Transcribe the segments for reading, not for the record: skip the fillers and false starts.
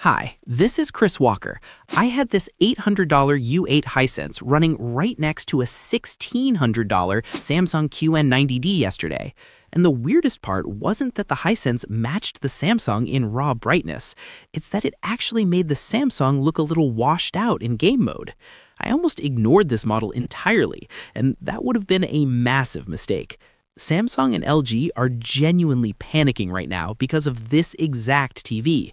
Hi, this is Chris Walker. I had this $800 U8 Hisense running right next to a $1,600 Samsung QM8 yesterday. And the weirdest part wasn't that the Hisense matched the Samsung in raw brightness. It's that it actually made the Samsung look a little washed out in game mode. I almost ignored this model entirely, and that would have been a massive mistake. Samsung and LG are genuinely panicking right now because of this exact TV.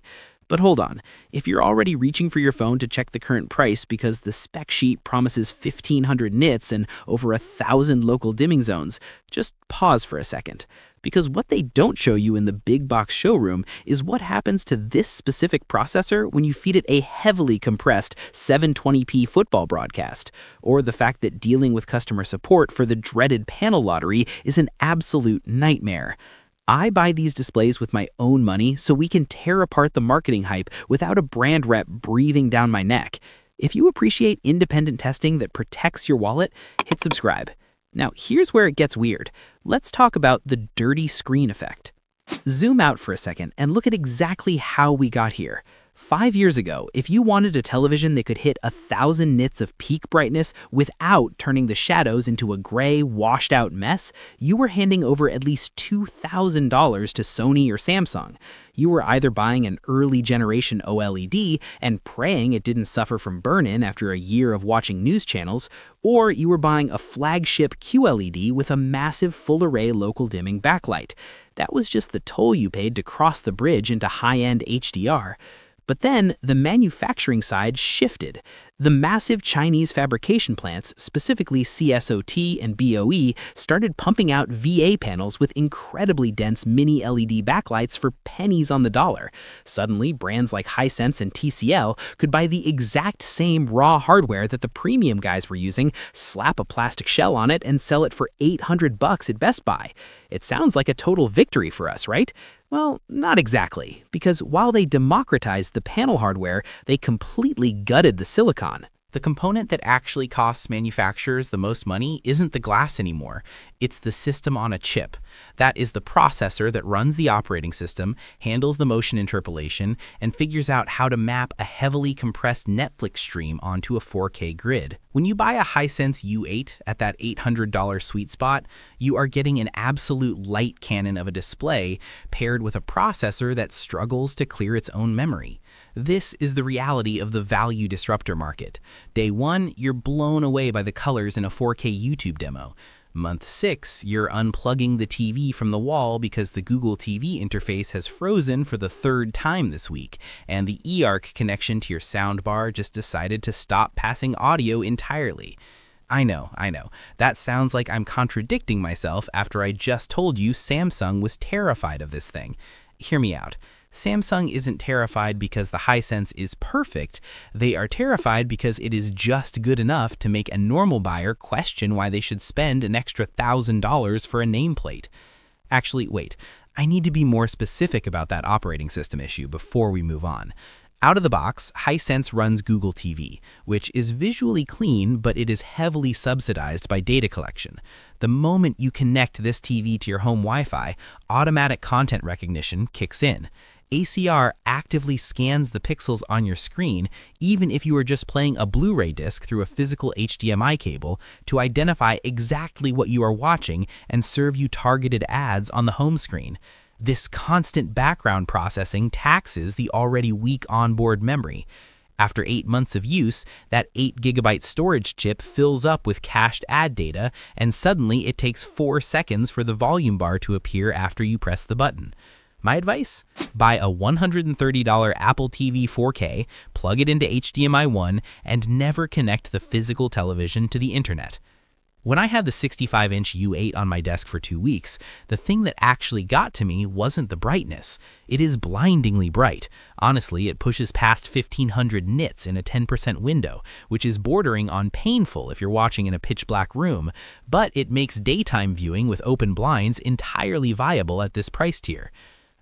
But hold on, if you're already reaching for your phone to check the current price because the spec sheet promises 1,500 nits and over 1,000 local dimming zones, just pause for a second. Because what they don't show you in the big box showroom is what happens to this specific processor when you feed it a heavily compressed 720p football broadcast, or the fact that dealing with customer support for the dreaded panel lottery is an absolute nightmare. I buy these displays with my own money so we can tear apart the marketing hype without a brand rep breathing down my neck. If you appreciate independent testing that protects your wallet, hit subscribe. Now, here's where it gets weird. Let's talk about the dirty screen effect. Zoom out for a second and look at exactly how we got here. 5 years ago, if you wanted a television that could hit 1,000 nits of peak brightness without turning the shadows into a gray, washed-out mess, you were handing over at least $2,000 to Sony or Samsung. You were either buying an early-generation OLED and praying it didn't suffer from burn-in after a year of watching news channels, or you were buying a flagship QLED with a massive full-array local dimming backlight. That was just the toll you paid to cross the bridge into high-end HDR. But then the manufacturing side shifted. The massive Chinese fabrication plants, specifically CSOT and BOE, started pumping out VA panels with incredibly dense mini-LED backlights for pennies on the dollar. Suddenly, brands like Hisense and TCL could buy the exact same raw hardware that the premium guys were using, slap a plastic shell on it, and sell it for $800 at Best Buy. It sounds like a total victory for us, right? Well, not exactly, because while they democratized the panel hardware, they completely gutted the silicon. The component that actually costs manufacturers the most money isn't the glass anymore. It's the system on a chip. That is the processor that runs the operating system, handles the motion interpolation, and figures out how to map a heavily compressed Netflix stream onto a 4K grid. When you buy a Hisense U8 at that $800 sweet spot, you are getting an absolute light cannon of a display paired with a processor that struggles to clear its own memory. This is the reality of the value disruptor market. Day 1, you're blown away by the colors in a 4K YouTube demo. Month 6, you're unplugging the TV from the wall because the Google TV interface has frozen for the 3rd time this week, and the eARC connection to your soundbar just decided to stop passing audio entirely. I know. That sounds like I'm contradicting myself after I just told you Samsung was terrified of this thing. Hear me out. Samsung isn't terrified because the Hisense is perfect. They are terrified because it is just good enough to make a normal buyer question why they should spend an extra $1,000 for a nameplate. Actually, wait. I need to be more specific about that operating system issue before we move on. Out of the box, Hisense runs Google TV, which is visually clean, but it is heavily subsidized by data collection. The moment you connect this TV to your home Wi-Fi, automatic content recognition kicks in. ACR actively scans the pixels on your screen, even if you are just playing a Blu-ray disc through a physical HDMI cable, to identify exactly what you are watching and serve you targeted ads on the home screen. This constant background processing taxes the already weak onboard memory. After 8 months of use, that 8 GB storage chip fills up with cached ad data, and suddenly it takes 4 seconds for the volume bar to appear after you press the button. My advice? Buy a $130 Apple TV 4K, plug it into HDMI 1, and never connect the physical television to the internet. When I had the 65-inch U8 on my desk for 2 weeks, the thing that actually got to me wasn't the brightness. It is blindingly bright. Honestly, it pushes past 1,500 nits in a 10% window, which is bordering on painful if you're watching in a pitch-black room, but it makes daytime viewing with open blinds entirely viable at this price tier.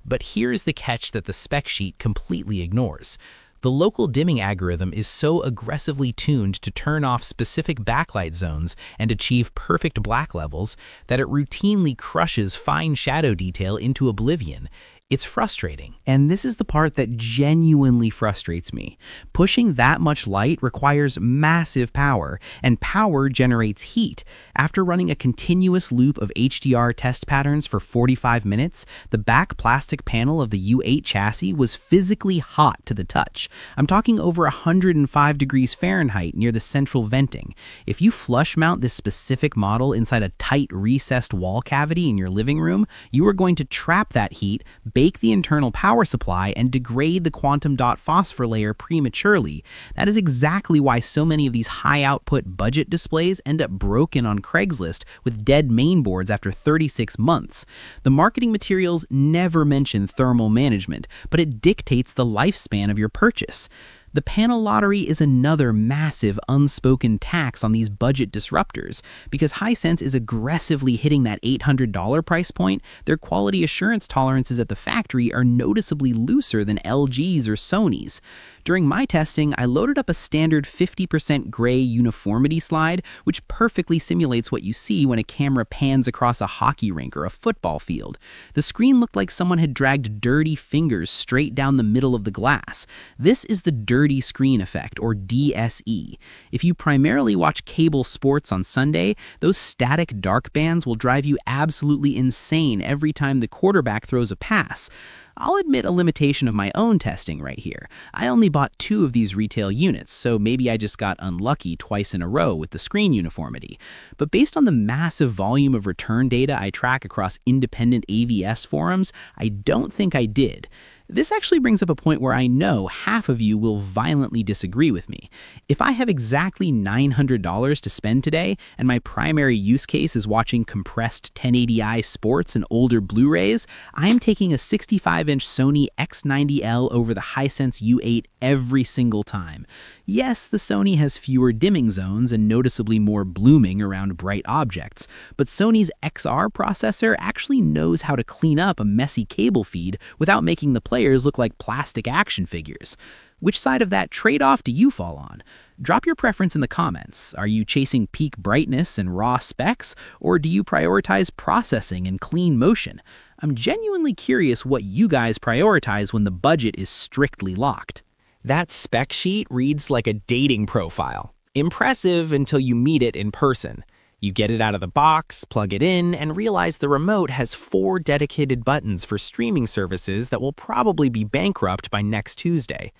But here's the catch that the spec sheet completely ignores. The local dimming algorithm is so aggressively tuned to turn off specific backlight zones and achieve perfect black levels that it routinely crushes fine shadow detail into oblivion. It's frustrating, and this is the part that genuinely frustrates me. Pushing that much light requires massive power, and power generates heat. After running a continuous loop of HDR test patterns for 45 minutes, the back plastic panel of the U8 chassis was physically hot to the touch. I'm talking over 105 degrees Fahrenheit near the central venting. If you flush mount this specific model inside a tight recessed wall cavity in your living room, you are going to trap that heat, bake the internal power supply, and degrade the quantum dot phosphor layer prematurely. That is exactly why so many of these high-output budget displays end up broken on Craigslist with dead mainboards after 36 months. The marketing materials never mention thermal management, but it dictates the lifespan of your purchase. The panel lottery is another massive unspoken tax on these budget disruptors. Because Hisense is aggressively hitting that $800 price point, their quality assurance tolerances at the factory are noticeably looser than LG's or Sony's. During my testing, I loaded up a standard 50% gray uniformity slide, which perfectly simulates what you see when a camera pans across a hockey rink or a football field. The screen looked like someone had dragged dirty fingers straight down the middle of the glass. This is the dirty screen effect, or DSE. If you primarily watch cable sports on Sunday, those static dark bands will drive you absolutely insane every time the quarterback throws a pass. I'll admit a limitation of my own testing right here. I only bought 2 of these retail units, so maybe I just got unlucky twice in a row with the screen uniformity. But based on the massive volume of return data I track across independent AVS forums, I don't think I did. This actually brings up a point where I know half of you will violently disagree with me. If I have exactly $900 to spend today, and my primary use case is watching compressed 1080i sports and older Blu-rays, I am taking a 65-inch Sony X90L over the Hisense U8 every single time. Yes, the Sony has fewer dimming zones and noticeably more blooming around bright objects, but Sony's XR processor actually knows how to clean up a messy cable feed without making the players look like plastic action figures. Which side of that trade-off do you fall on? Drop your preference in the comments. Are you chasing peak brightness and raw specs, or do you prioritize processing and clean motion? I'm genuinely curious what you guys prioritize when the budget is strictly locked. That spec sheet reads like a dating profile. Impressive until you meet it in person. You get it out of the box, plug it in, and realize the remote has 4 dedicated buttons for streaming services that will probably be bankrupt by next Tuesday.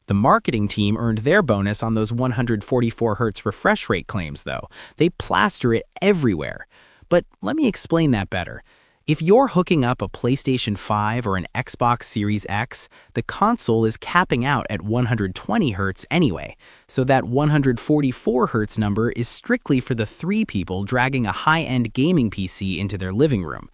The marketing team earned their bonus on those 144 Hz refresh rate claims, though. They plaster it everywhere. But let me explain that better. If you're hooking up a PlayStation 5 or an Xbox Series X, the console is capping out at 120 Hz anyway, so that 144 Hz number is strictly for the 3 people dragging a high-end gaming PC into their living room.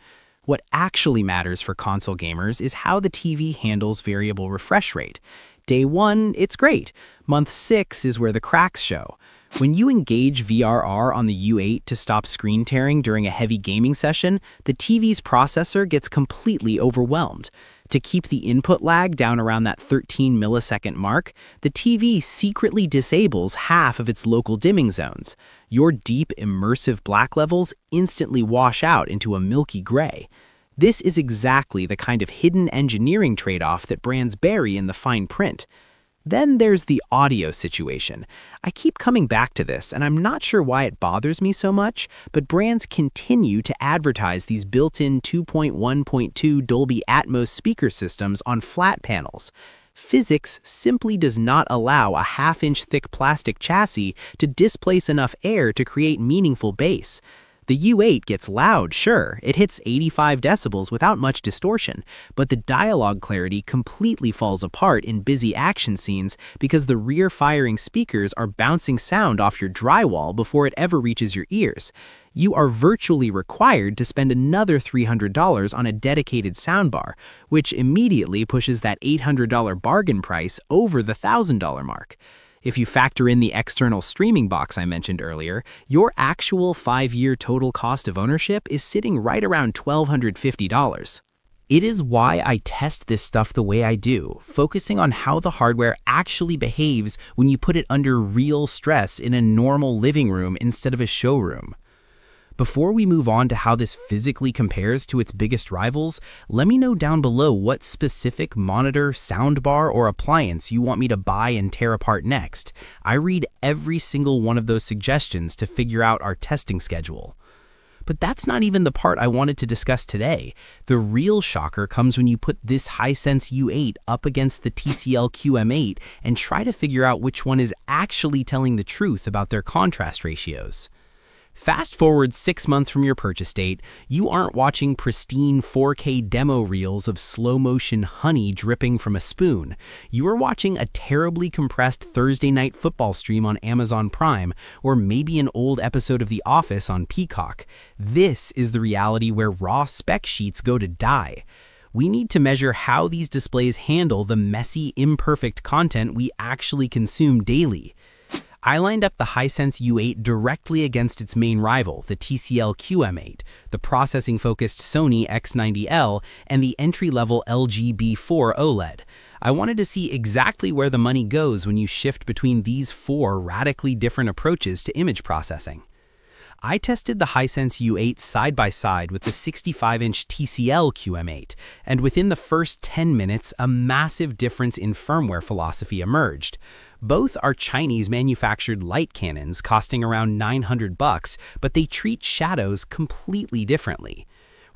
What actually matters for console gamers is how the TV handles variable refresh rate. Day 1, it's great. Month 6 is where the cracks show. When you engage VRR on the U8 to stop screen tearing during a heavy gaming session, the TV's processor gets completely overwhelmed. To keep the input lag down around that 13 millisecond mark, the TV secretly disables half of its local dimming zones. Your deep, immersive black levels instantly wash out into a milky gray. This is exactly the kind of hidden engineering trade-off that brands bury in the fine print. Then there's the audio situation. I keep coming back to this, and I'm not sure why it bothers me so much, but brands continue to advertise these built-in 2.1.2 Dolby Atmos speaker systems on flat panels. Physics simply does not allow a half-inch thick plastic chassis to displace enough air to create meaningful bass. The U8 gets loud, sure, it hits 85 decibels without much distortion, but the dialogue clarity completely falls apart in busy action scenes because the rear-firing speakers are bouncing sound off your drywall before it ever reaches your ears. You are virtually required to spend another $300 on a dedicated soundbar, which immediately pushes that $800 bargain price over the $1,000 mark. If you factor in the external streaming box I mentioned earlier, your actual 5-year total cost of ownership is sitting right around $1,250. It is why I test this stuff the way I do, focusing on how the hardware actually behaves when you put it under real stress in a normal living room instead of a showroom. Before we move on to how this physically compares to its biggest rivals, let me know down below what specific monitor, soundbar, or appliance you want me to buy and tear apart next. I read every single one of those suggestions to figure out our testing schedule. But that's not even the part I wanted to discuss today. The real shocker comes when you put this Hisense U8 up against the TCL QM8 and try to figure out which one is actually telling the truth about their contrast ratios. Fast forward 6 months from your purchase date, you aren't watching pristine 4K demo reels of slow-motion honey dripping from a spoon. You are watching a terribly compressed Thursday night football stream on Amazon Prime, or maybe an old episode of The Office on Peacock. This is the reality where raw spec sheets go to die. We need to measure how these displays handle the messy, imperfect content we actually consume daily. I lined up the Hisense U8 directly against its main rival, the TCL QM8, the processing-focused Sony X90L, and the entry-level LG B4 OLED. I wanted to see exactly where the money goes when you shift between these 4 radically different approaches to image processing. I tested the Hisense U8 side by side with the 65-inch TCL QM8, and within the first 10 minutes, a massive difference in firmware philosophy emerged. Both are Chinese-manufactured light cannons costing around $900, but they treat shadows completely differently.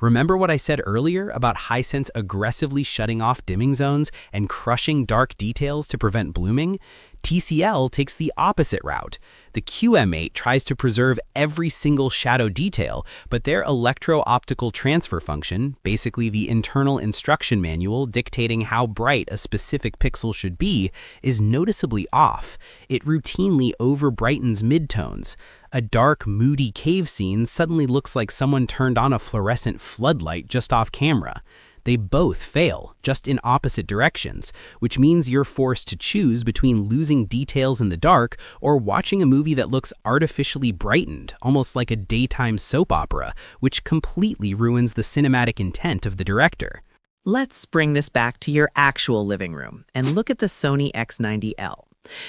Remember what I said earlier about Hisense aggressively shutting off dimming zones and crushing dark details to prevent blooming? TCL takes the opposite route. The QM8 tries to preserve every single shadow detail, but their electro-optical transfer function, basically the internal instruction manual dictating how bright a specific pixel should be, is noticeably off. It routinely over-brightens midtones. A dark, moody cave scene suddenly looks like someone turned on a fluorescent floodlight just off camera. They both fail, just in opposite directions, which means you're forced to choose between losing details in the dark or watching a movie that looks artificially brightened, almost like a daytime soap opera, which completely ruins the cinematic intent of the director. Let's bring this back to your actual living room and look at the Sony X90L.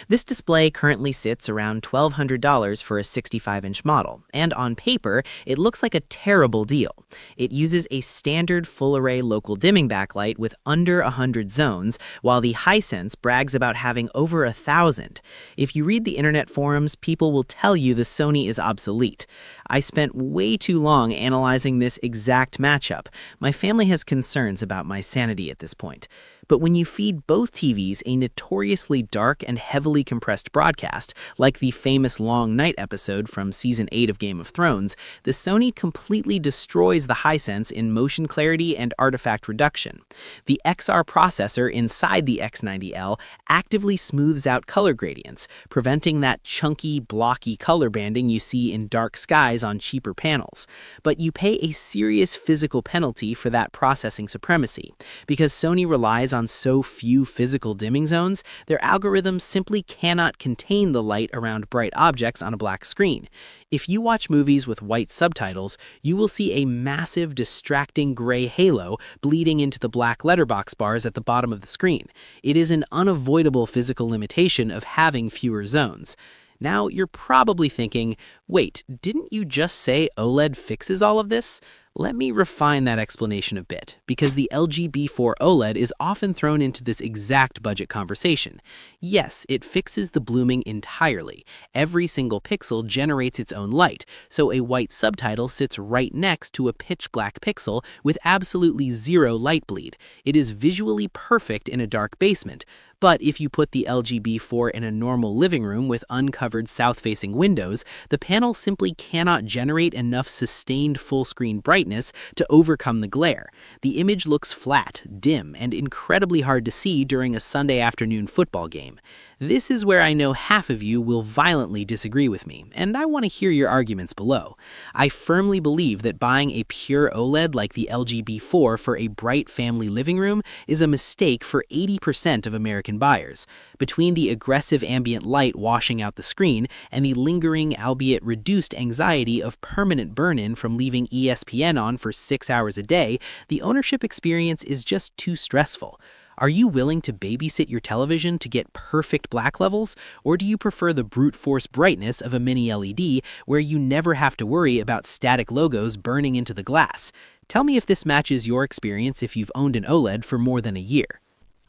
This display currently sits around $1,200 for a 65-inch model, and on paper, it looks like a terrible deal. It uses a standard full-array local dimming backlight with under 100 zones, while the Hisense brags about having over 1,000. If you read the internet forums, people will tell you the Sony is obsolete. I spent way too long analyzing this exact matchup. My family has concerns about my sanity at this point. But when you feed both TVs a notoriously dark and heavily compressed broadcast, like the famous Long Night episode from Season 8 of Game of Thrones, the Sony completely destroys the Hisense in motion clarity and artifact reduction. The XR processor inside the X90L actively smooths out color gradients, preventing that chunky, blocky color banding you see in dark skies on cheaper panels. But you pay a serious physical penalty for that processing supremacy, because Sony relies on so few physical dimming zones, their algorithms simply cannot contain the light around bright objects on a black screen. If you watch movies with white subtitles, you will see a massive, distracting gray halo bleeding into the black letterbox bars at the bottom of the screen. It is an unavoidable physical limitation of having fewer zones. Now, you're probably thinking, wait, didn't you just say OLED fixes all of this? Let me refine that explanation a bit, because the LG B4 OLED is often thrown into this exact budget conversation. Yes, it fixes the blooming entirely. Every single pixel generates its own light, so a white subtitle sits right next to a pitch-black pixel with absolutely zero light bleed. It is visually perfect in a dark basement. But if you put the LG B4 in a normal living room with uncovered south-facing windows, the panel simply cannot generate enough sustained full-screen brightness to overcome the glare. The image looks flat, dim, and incredibly hard to see during a Sunday afternoon football game. This is where I know half of you will violently disagree with me, and I want to hear your arguments below. I firmly believe that buying a pure OLED like the LG B4 for a bright family living room is a mistake for 80% of American buyers. Between the aggressive ambient light washing out the screen and the lingering, albeit reduced anxiety of permanent burn-in from leaving ESPN on for 6 hours a day, the ownership experience is just too stressful. Are you willing to babysit your television to get perfect black levels, or do you prefer the brute force brightness of a mini LED where you never have to worry about static logos burning into the glass? Tell me if this matches your experience if you've owned an OLED for more than a year.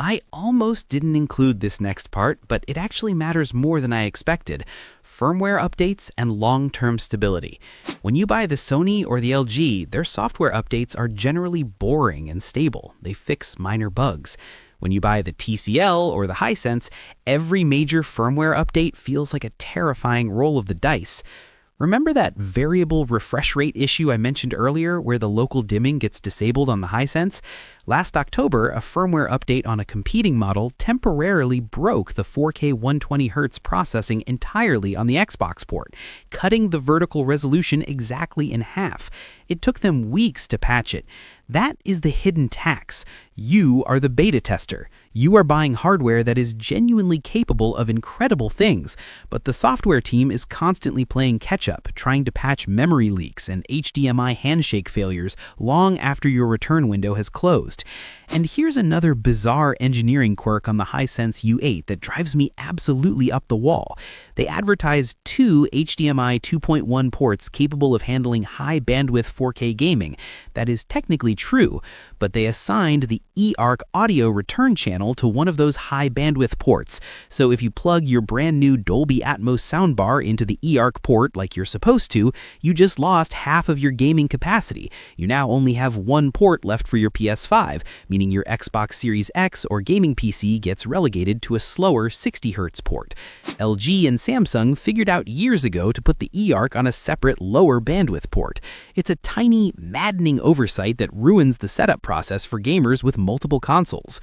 I almost didn't include this next part, but it actually matters more than I expected. Firmware updates and long-term stability. When you buy the Sony or the LG, their software updates are generally boring and stable. They fix minor bugs. When you buy the TCL or the Hisense, every major firmware update feels like a terrifying roll of the dice. Remember that variable refresh rate issue I mentioned earlier where the local dimming gets disabled on the Hisense? Last October, a firmware update on a competing model temporarily broke the 4K 120Hz processing entirely on the Xbox port, cutting the vertical resolution exactly in half. It took them weeks to patch it. That is the hidden tax. You are the beta tester. You are buying hardware that is genuinely capable of incredible things, but the software team is constantly playing catch-up, trying to patch memory leaks and HDMI handshake failures long after your return window has closed. And here's another bizarre engineering quirk on the Hisense U8 that drives me absolutely up the wall. They advertise 2 HDMI 2.1 ports capable of handling high bandwidth 4K gaming. That is technically true, but they assigned the eARC audio return channel to one of those high bandwidth ports. So if you plug your brand new Dolby Atmos soundbar into the eARC port like you're supposed to, you just lost half of your gaming capacity. You now only have one port left for your PS5, meaning your Xbox Series X or gaming PC gets relegated to a slower 60Hz port. LG and Samsung figured out years ago to put the eARC on a separate lower bandwidth port. It's a tiny, maddening oversight that ruins the setup process for gamers with multiple consoles.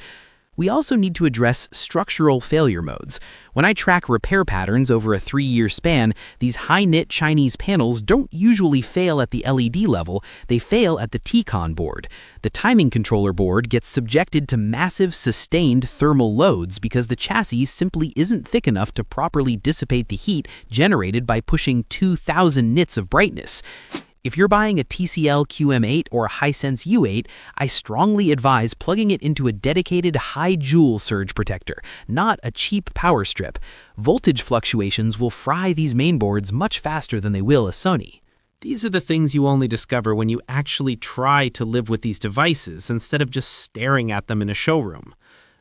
We also need to address structural failure modes. When I track repair patterns over a 3-year span, these high-nit Chinese panels don't usually fail at the LED level, they fail at the T-Con board. The timing controller board gets subjected to massive sustained thermal loads because the chassis simply isn't thick enough to properly dissipate the heat generated by pushing 2,000 nits of brightness. If you're buying a TCL QM8 or a Hisense U8, I strongly advise plugging it into a dedicated high-joule surge protector, not a cheap power strip. Voltage fluctuations will fry these mainboards much faster than they will a Sony. These are the things you only discover when you actually try to live with these devices instead of just staring at them in a showroom.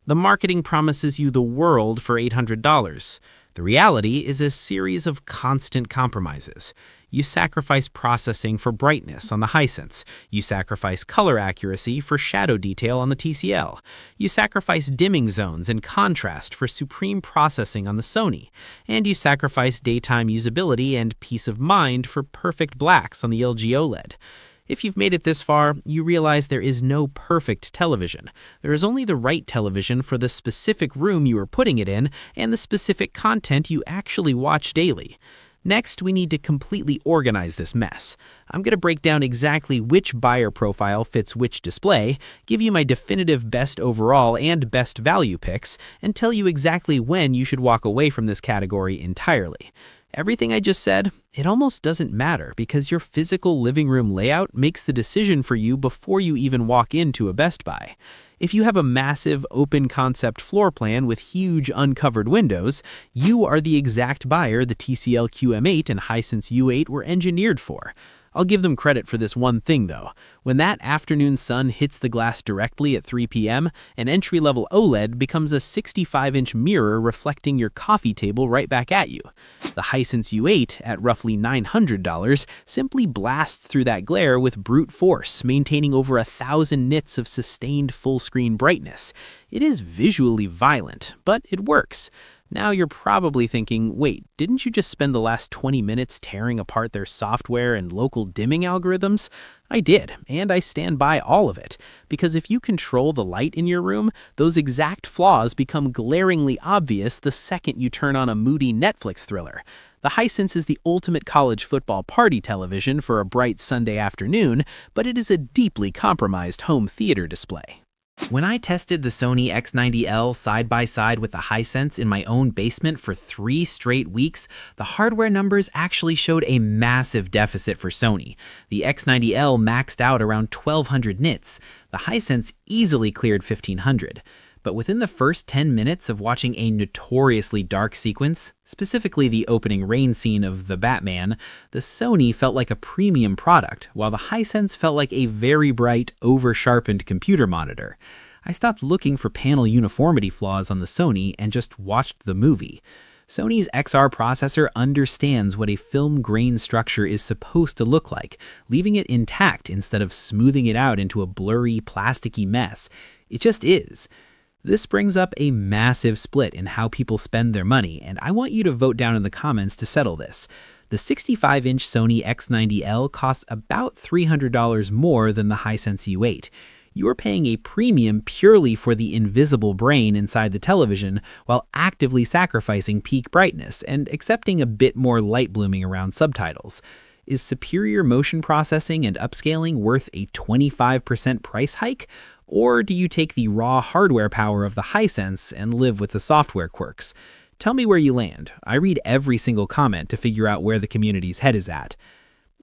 The marketing promises you the world for $800. The reality is a series of constant compromises. You sacrifice processing for brightness on the Hisense. You sacrifice color accuracy for shadow detail on the TCL. You sacrifice dimming zones and contrast for supreme processing on the Sony. And you sacrifice daytime usability and peace of mind for perfect blacks on the LG OLED. If you've made it this far, you realize there is no perfect television. There is only the right television for the specific room you are putting it in and the specific content you actually watch daily. Next, we need to completely organize this mess. I'm going to break down exactly which buyer profile fits which display, give you my definitive best overall and best value picks, and tell you exactly when you should walk away from this category entirely. Everything I just said, it almost doesn't matter because your physical living room layout makes the decision for you before you even walk into a Best Buy. If you have a massive open concept floor plan with huge uncovered windows, you are the exact buyer the TCL QM8 and Hisense U8 were engineered for. I'll give them credit for this one thing though. When that afternoon sun hits the glass directly at 3 p.m., an entry-level OLED becomes a 65-inch mirror reflecting your coffee table right back at you. The Hisense U8, at roughly $900, simply blasts through that glare with brute force, maintaining over 1,000 nits of sustained full-screen brightness. It is visually violent, but it works. Now you're probably thinking, wait, didn't you just spend the last 20 minutes tearing apart their software and local dimming algorithms? I did, and I stand by all of it. Because if you control the light in your room, those exact flaws become glaringly obvious the second you turn on a moody Netflix thriller. The Hisense is the ultimate college football party television for a bright Sunday afternoon, but it is a deeply compromised home theater display. When I tested the Sony X90L side by side with the Hisense in my own basement for 3 straight weeks, the hardware numbers actually showed a massive deficit for Sony. The X90L maxed out around 1200 nits. The Hisense easily cleared 1500. But within the first 10 minutes of watching a notoriously dark sequence, specifically the opening rain scene of The Batman, the Sony felt like a premium product, while the Hisense felt like a very bright, over-sharpened computer monitor. I stopped looking for panel uniformity flaws on the Sony and just watched the movie. Sony's XR processor understands what a film grain structure is supposed to look like, leaving it intact instead of smoothing it out into a blurry, plasticky mess. It just is. This brings up a massive split in how people spend their money, and I want you to vote down in the comments to settle this. The 65-inch Sony X90L costs about $300 more than the Hisense U8. You're paying a premium purely for the invisible brain inside the television while actively sacrificing peak brightness and accepting a bit more light blooming around subtitles. Is superior motion processing and upscaling worth a 25% price hike? Or do you take the raw hardware power of the Hisense and live with the software quirks? Tell me where you land. I read every single comment to figure out where the community's head is at.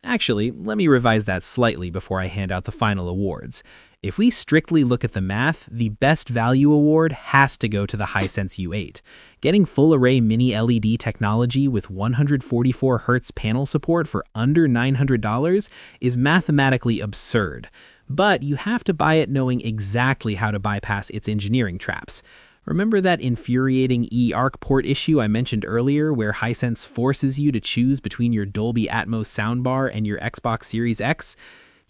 Actually, let me revise that slightly before I hand out the final awards. If we strictly look at the math, the best value award has to go to the Hisense U8. Getting full-array mini-LED technology with 144Hz panel support for under $900 is mathematically absurd. But you have to buy it knowing exactly how to bypass its engineering traps. Remember that infuriating eARC port issue I mentioned earlier where Hisense forces you to choose between your Dolby Atmos soundbar and your Xbox Series X?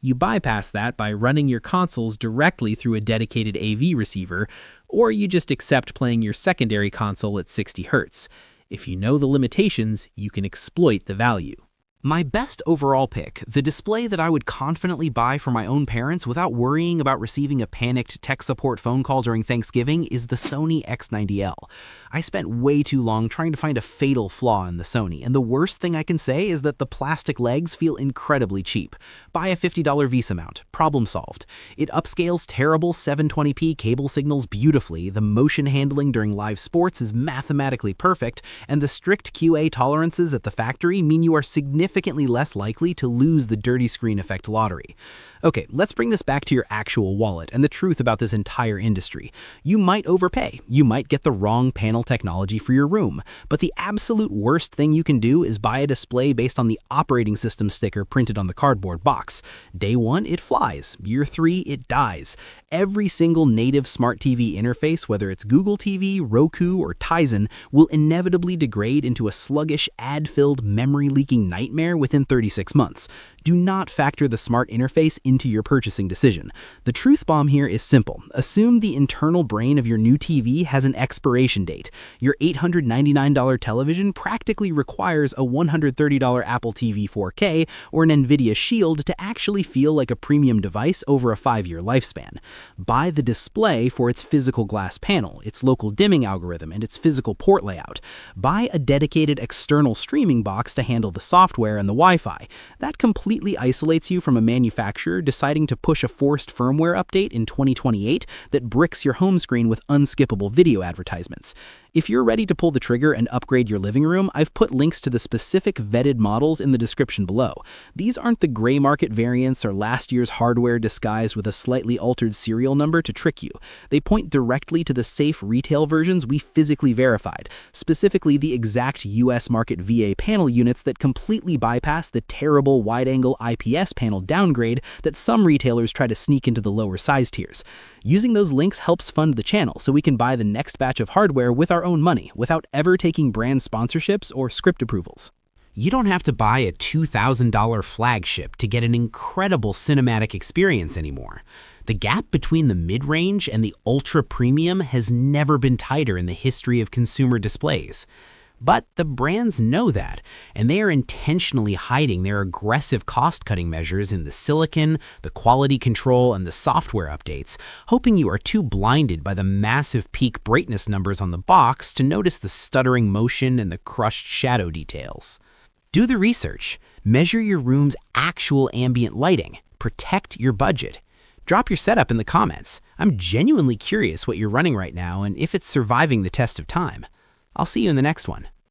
You bypass that by running your consoles directly through a dedicated AV receiver, or you just accept playing your secondary console at 60 Hz. If you know the limitations, you can exploit the value. My best overall pick, the display that I would confidently buy for my own parents without worrying about receiving a panicked tech support phone call during Thanksgiving, is the Sony X90L. I spent way too long trying to find a fatal flaw in the Sony, and the worst thing I can say is that the plastic legs feel incredibly cheap. Buy a $50 Visa mount. Problem solved. It upscales terrible 720p cable signals beautifully, the motion handling during live sports is mathematically perfect, and the strict QA tolerances at the factory mean you are significantly less likely to lose the dirty screen effect lottery. Okay, let's bring this back to your actual wallet and the truth about this entire industry. You might overpay. You might get the wrong panel technology for your room. But the absolute worst thing you can do is buy a display based on the operating system sticker printed on the cardboard box. Day 1, it flies. Year 3, it dies. Every single native smart TV interface, whether it's Google TV, Roku, or Tizen, will inevitably degrade into a sluggish, ad-filled, memory-leaking nightmare within 36 months. Do not factor the smart interface into your purchasing decision. The truth bomb here is simple. Assume the internal brain of your new TV has an expiration date. Your $899 television practically requires a $130 Apple TV 4K or an NVIDIA Shield to actually feel like a premium device over a 5-year lifespan. Buy the display for its physical glass panel, its local dimming algorithm, and its physical port layout. Buy a dedicated external streaming box to handle the software and the Wi-Fi. That completely isolates you from a manufacturer deciding to push a forced firmware update in 2028 that bricks your home screen with unskippable video advertisements. If you're ready to pull the trigger and upgrade your living room, I've put links to the specific vetted models in the description below. These aren't the gray market variants or last year's hardware disguised with a slightly altered serial number to trick you. They point directly to the safe retail versions we physically verified, specifically the exact US market VA panel units that completely bypass the terrible wide-angle IPS panel downgrade that some retailers try to sneak into the lower size tiers. Using those links helps fund the channel so we can buy the next batch of hardware with our own money without ever taking brand sponsorships or script approvals. You don't have to buy a $2,000 flagship to get an incredible cinematic experience anymore. The gap between the mid-range and the ultra-premium has never been tighter in the history of consumer displays. But the brands know that, and they are intentionally hiding their aggressive cost-cutting measures in the silicon, the quality control, and the software updates, hoping you are too blinded by the massive peak brightness numbers on the box to notice the stuttering motion and the crushed shadow details. Do the research. Measure your room's actual ambient lighting. Protect your budget. Drop your setup in the comments. I'm genuinely curious what you're running right now and if it's surviving the test of time. I'll see you in the next one.